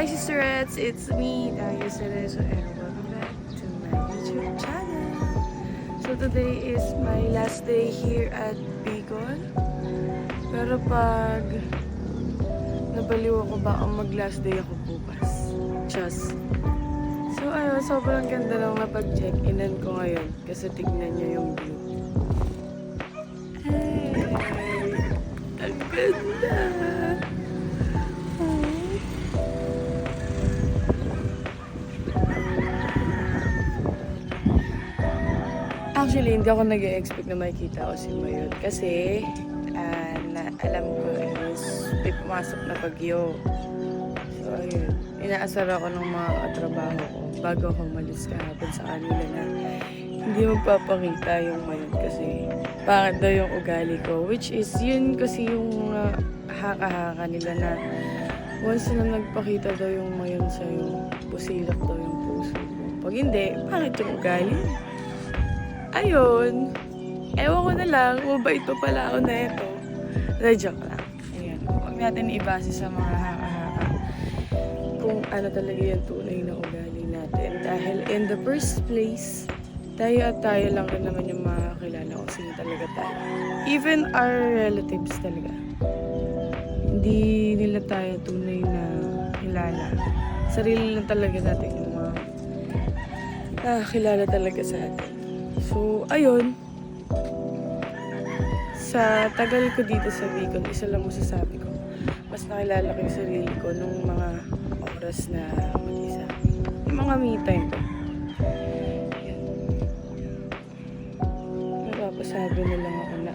Hi Sisterettes! It's me, Daya Cerezo, and welcome back to my YouTube channel. So today is my last day here at Bicol. Pero pag nabaliw ako, baka mag-last day ako bukas. Just. So ayun, sobrang ganda lang napag-check-inan ko ngayon kasi tignan nyo yung view. Ay, ang ganda! Actually, hindi ako nag-expect na makikita ko si Mayon kasi alam ko is may pumasok na bagyo. So, ayun. Inaasar ako ng mga katrabaho ko bago ako umalis kahapon sa kanila na hindi magpapakita yung Mayon kasi pangit daw yung ugali ko. Which is, yun kasi yung haka-haka nila na once na nagpakita daw yung Mayon sa'yo, busilak daw yung puso ko. Pag hindi, pangit yung ugali. Ayun. Ewan ko na lang, mabait pa pala ako na ito. Joke lang. Ayan. Huwag natin ibase sa mga haka-haka kung ano talaga yung tunay na ugali natin. Dahil in the first place, tayo lang rin naman yung makakilala kung sino talaga tayo. Even our relatives talaga. Hindi nila tayo tunay na kilala. Sarili lang talaga natin yung mga nakakilala talaga sa atin. So, ayun. Sa tagal ko dito sa Bicol, isa lang masasabi ko. Mas nakilala ko yung sarili ko nung mga oras na mag-isa. Yung mga me time ko. Napapasabi na lang ako na,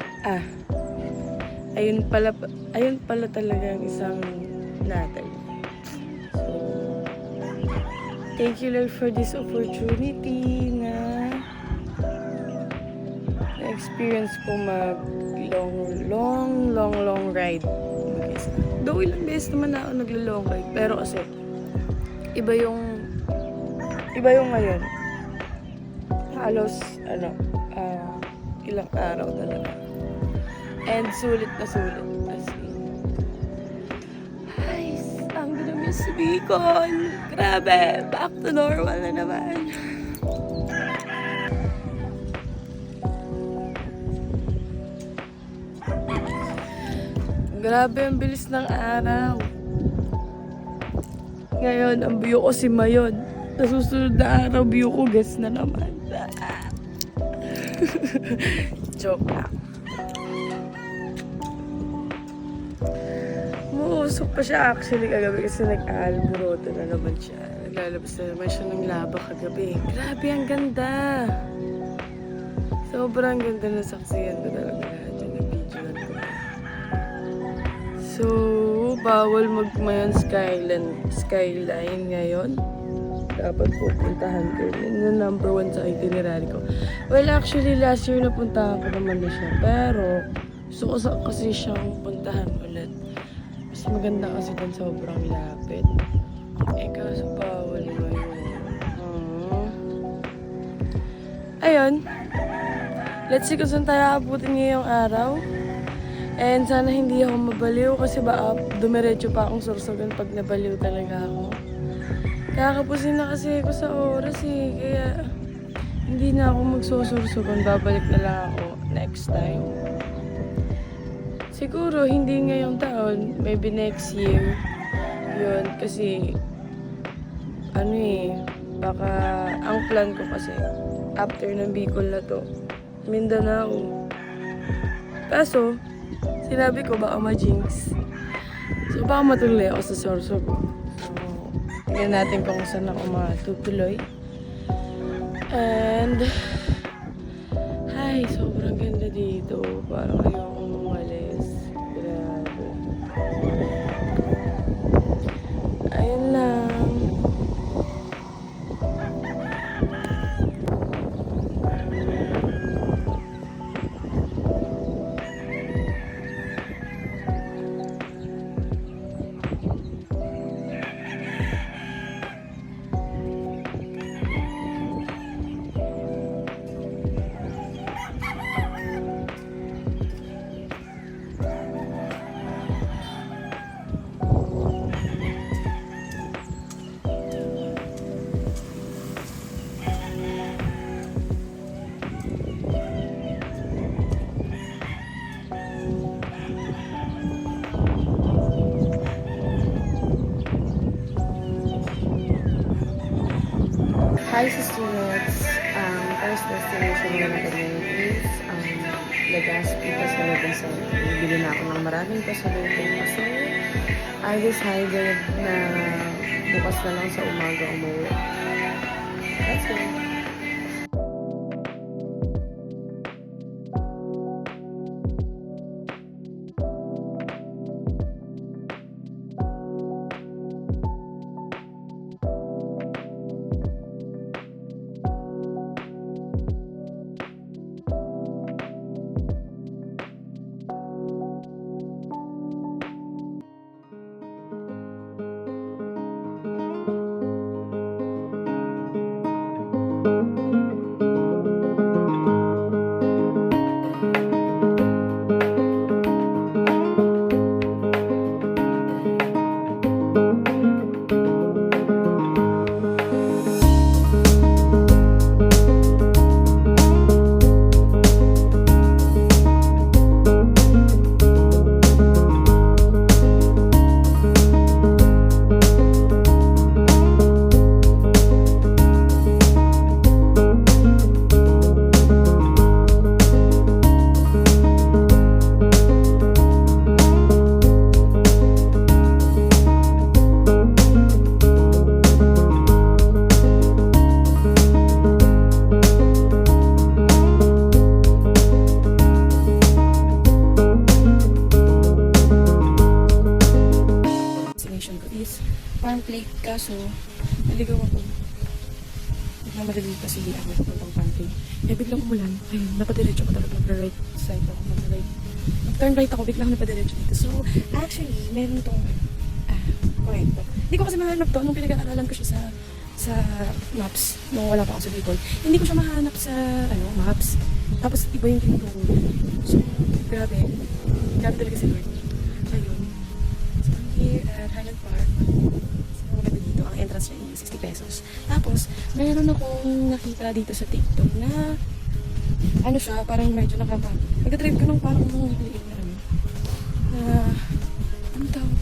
ayun pala talaga ang isang natal. So, thank you Lord for this opportunity na experience ko mag long ride. Though ilang beses naman ako naglo-long ride, pero kasi iba yung ngayon. Halos ilang araw talaga. And sulit na sulit. As in, ay, ang dami sa Bicol. Grabe, back to normal na naman. Grabe, ang bilis ng araw. Ngayon, ang view ko si Mayon. Sa susunod na araw, view ko gas na naman. Joke lang. Muusok pa siya actually kagabi kasi nag-aalboroto na naman siya. Naglalabas na naman siya ng laba kagabi. Grabe, ang ganda. Sobrang ganda na saksiyan ko talaga. So, bawal magmayon skyline ngayon. Dapat pupuntahan ko. Yun yung number 1 sa itinerary ko. Well, actually, last year napuntahan ko naman na siya. Pero, gusto ko kasi siyang puntahan ulit. Mas maganda kasi dun sobrang lapit. Eh, kaso bawal ngayon. Ayun. Let's see kung saan tayo abutin ngayong araw. And sana hindi ako mabaliw kasi baka dumiretso pa akong sursugan pag nabaliw talaga ako. Kakapusin na kasi ako sa oras kaya hindi na ako magsusursugan. Babalik na lang ako next time. Siguro hindi ngayong taon, maybe next year. Yun, kasi baka ang plan ko kasi after ng Bicol na to, Mindanao. Kaso, sinabi ko baka ma-jinx. So baka matuloy ako sa Sorsogon. So, tingnan natin kung saan ako matutuloy. And, sobrang ganda dito. Parang ayokong umalis. Grabe. Ayun lang. destination na natin ngayon is Legazpi Pasalubong Center. Bili na ako ng maraming pasalubong kasi I decided na bukas na lang sa umaga umuwi. Let's go! Farm Lake, kaso naligaw ako. Biglang madali kasi puntang Farm Lake. Kaya biglang umulan. Ayun, napadiretso ko talaga mag-right side ako. Mag-turn right ako, biglang napadiretso dito. So, actually, meron tong kwento. Hindi ko kasi mahanap to nung pinag-aaralan ko siya sa maps. Nung wala pa ako sa Bicol. Hindi ko siya mahanap sa maps. Tapos iba yung tinuturo. So, grabe. Grabe talaga si Lord. Ayun. So, I'm here at Highland Park. Ang entrance niya is 60 pesos. Tapos, mayroon akong nakita dito sa TikTok na siya, parang medyo nagdadrive ka ng parang maliit na ano tawag?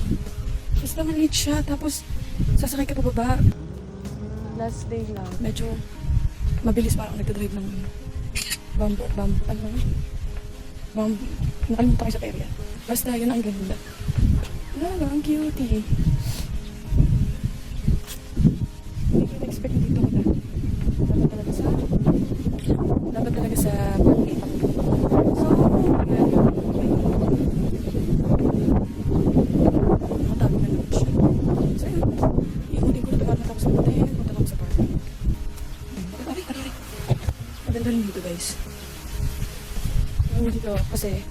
Basta maliit siya, tapos sasakay ka pababa. Last day lang. Medyo mabilis parang nagdadrive ng nakalimutan ko sa area. Basta yun ang ganda. Ang cutie. Dapat talaga sa Monday. So, nakatago na naman siya. So, yun. Iikutin ko na ito matapos na natin. Punta lang sa park. Aray. Maganda rin dito, guys. Dito kasi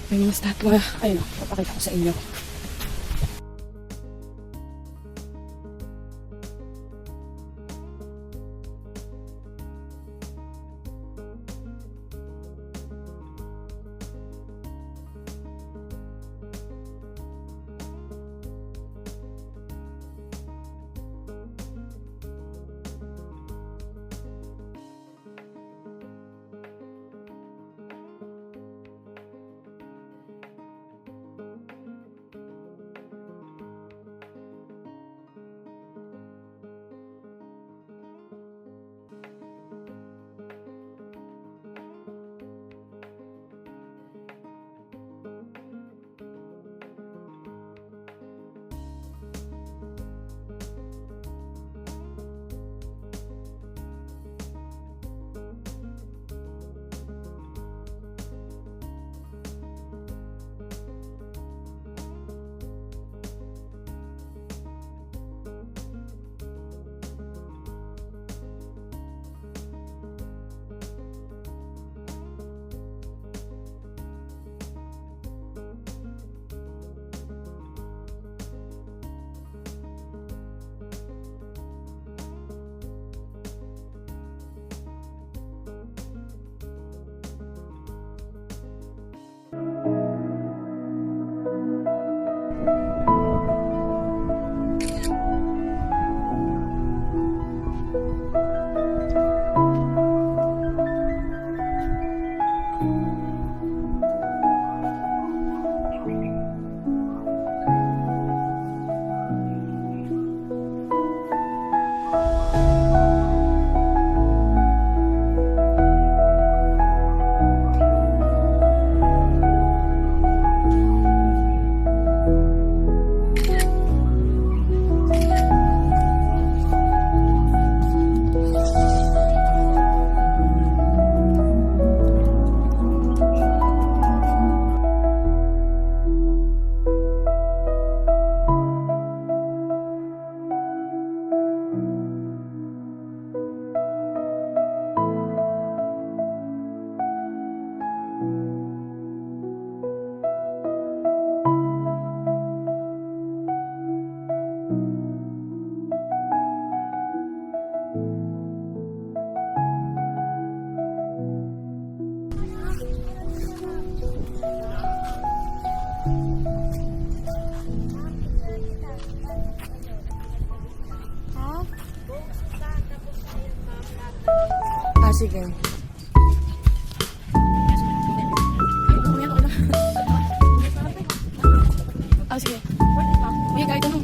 may mga statwa. Ayun, papakita ko sa inyo. Ah, sige. Ah, sige. Uy, kahit ano.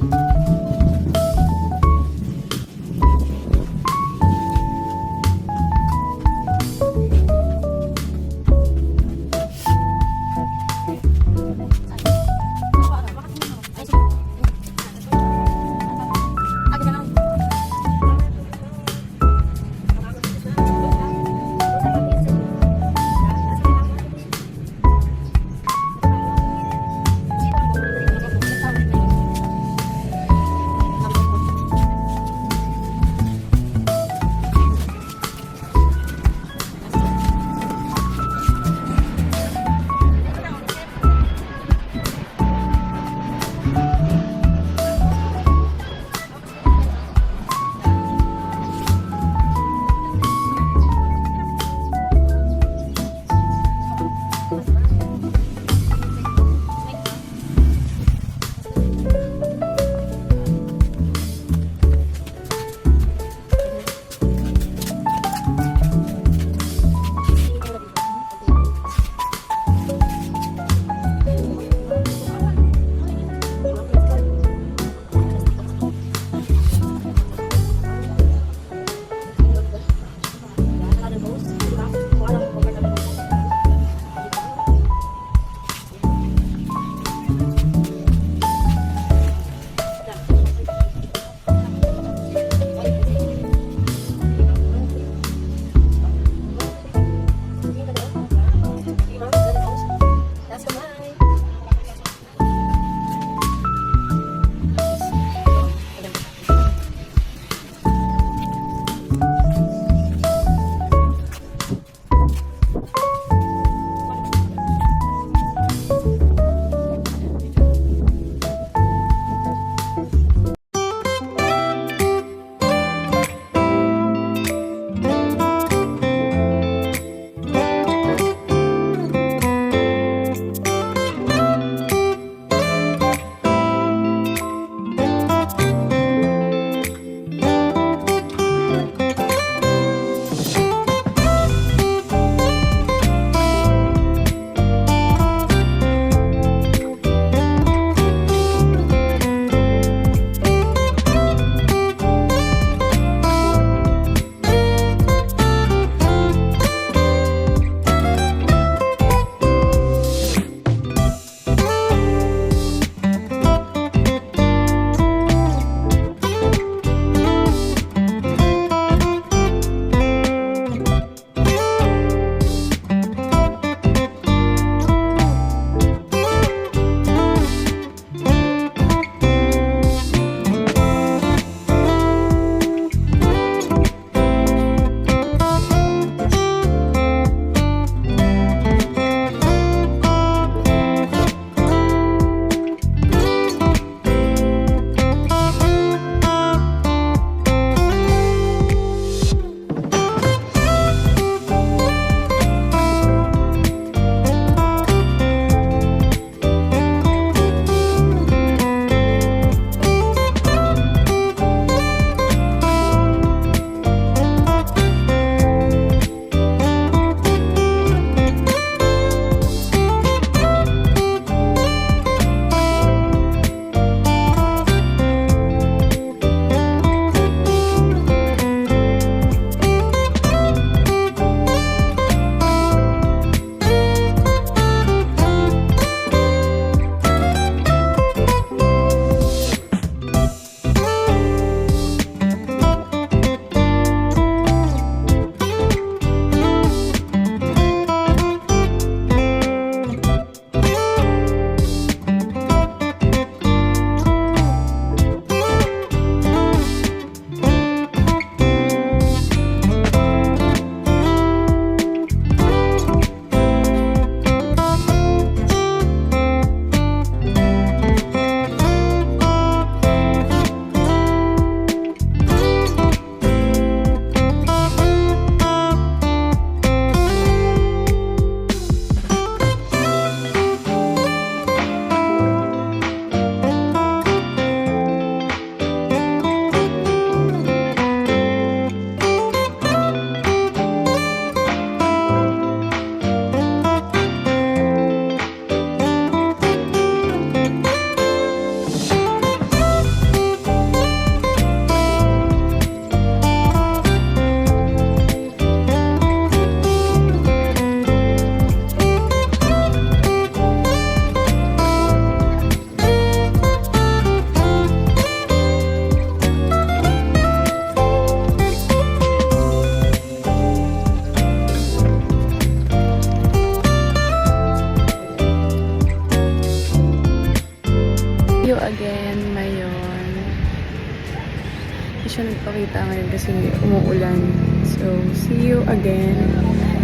makita ngayon kasi umuulan. So, see you again.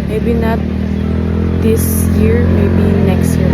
Maybe not this year, maybe next year.